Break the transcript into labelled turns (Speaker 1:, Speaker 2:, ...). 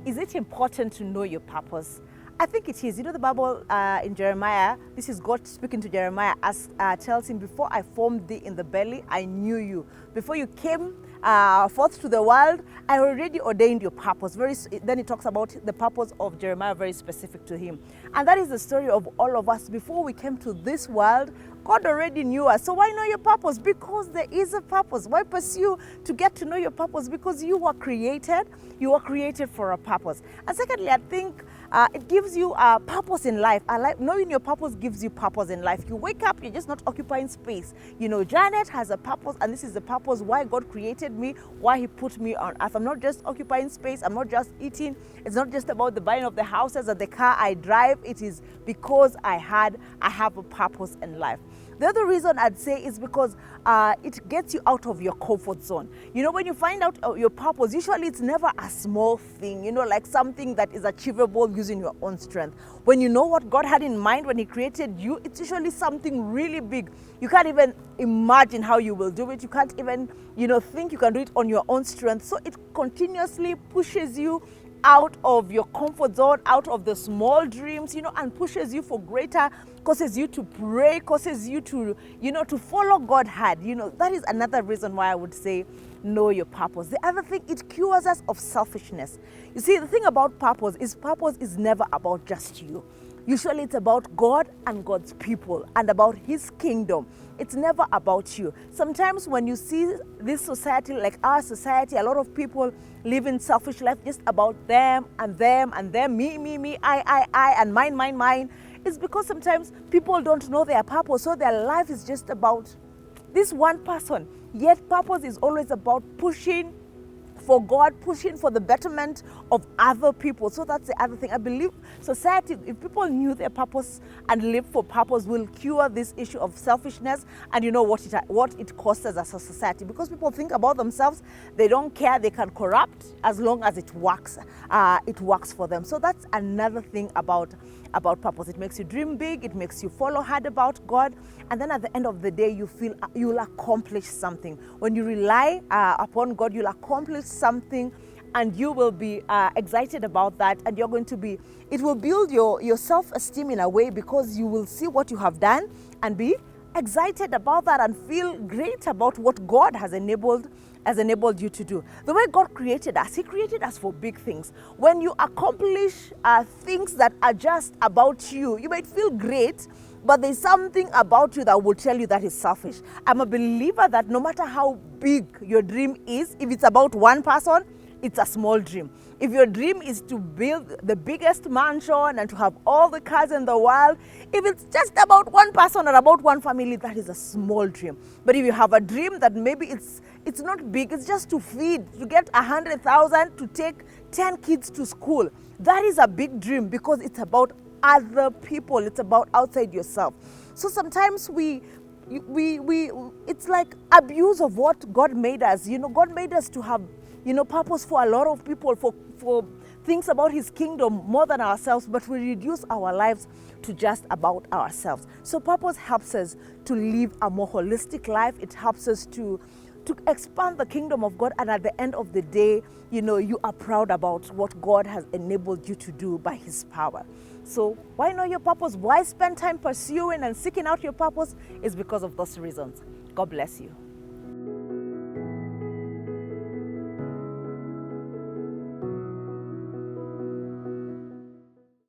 Speaker 1: is it important to know your purpose? I think it is. You know, the Bible in Jeremiah, this is God speaking to Jeremiah, as tells him, before I formed thee in the belly, I knew you. Before you came forth to the world, I already ordained your purpose. Then he talks about the purpose of Jeremiah, very specific to him. And that is the story of all of us. Before we came to this world, God already knew us. So why know your purpose? Because there is a purpose. Why pursue to get to know your purpose? Because you were created. You were created for a purpose. And secondly, I think it gives you a purpose in life. Knowing your purpose gives you purpose in life. You wake up, you're just not occupying space. You know, Janet has a purpose, and this is the purpose why God created me, why he put me on earth. I'm not just occupying space. I'm not just eating. It's not just about the buying of the houses or the car I drive. It is because I have a purpose in life. The other reason I'd say is because it gets you out of your comfort zone. You know, when you find out your purpose, usually it's never a small thing, you know, like something that is achievable using your own strength. When you know what God had in mind when he created you, it's usually something really big. You can't even imagine how you will do it. You can't even, think you can do it on your own strength. So it continuously pushes you out of your comfort zone, out of the small dreams, and pushes you for greater, causes you to pray, causes you to, to follow God hard. That is another reason why I would say know your purpose. The other thing, it cures us of selfishness. You see, the thing about purpose is never about just you. Usually it's about God and God's people and about his kingdom. It's never about you. Sometimes when you see this society, like our society, a lot of people live in selfish life, just about them and them and them, me, I, and mine. It's because sometimes people don't know their purpose, so their life is just about this one person. Yet purpose is always about pushing for God, pushing for the betterment of other people. So that's the other thing. I believe society, if people knew their purpose and live for purpose, will cure this issue of selfishness and what it costs us as a society. Because people think about themselves, they don't care, they can corrupt as long as it works for them. So that's another thing about purpose. It makes you dream big, it makes you follow hard about God, and then at the end of the day, you feel you'll accomplish something. When you rely upon God, you'll accomplish something, and you will be excited about that, and it will build your self-esteem in a way, because you will see what you have done and be excited about that and feel great about what God has enabled you to do. The way God created us, he created us for big things. When you accomplish things that are just about you, you might feel great, but there's something about you that will tell you that is selfish. I'm a believer that no matter how big your dream is, if it's about one person, it's a small dream. If your dream is to build the biggest mansion and to have all the cars in the world, if it's just about one person or about one family, that is a small dream. But if you have a dream that maybe it's not big, it's just to feed, to get 100,000 to take 10 kids to school, that is a big dream, because it's about other people. It's about outside yourself. So sometimes we it's like abuse of what God made us. God made us to have purpose for a lot of people, for things about his kingdom more than ourselves, but we reduce our lives to just about ourselves. So purpose helps us to live a more holistic life. It helps us to expand the kingdom of God, and at the end of the day, you are proud about what God has enabled you to do by his power. So why know your purpose? Why spend time pursuing and seeking out your purpose? Is because of those reasons. God bless you.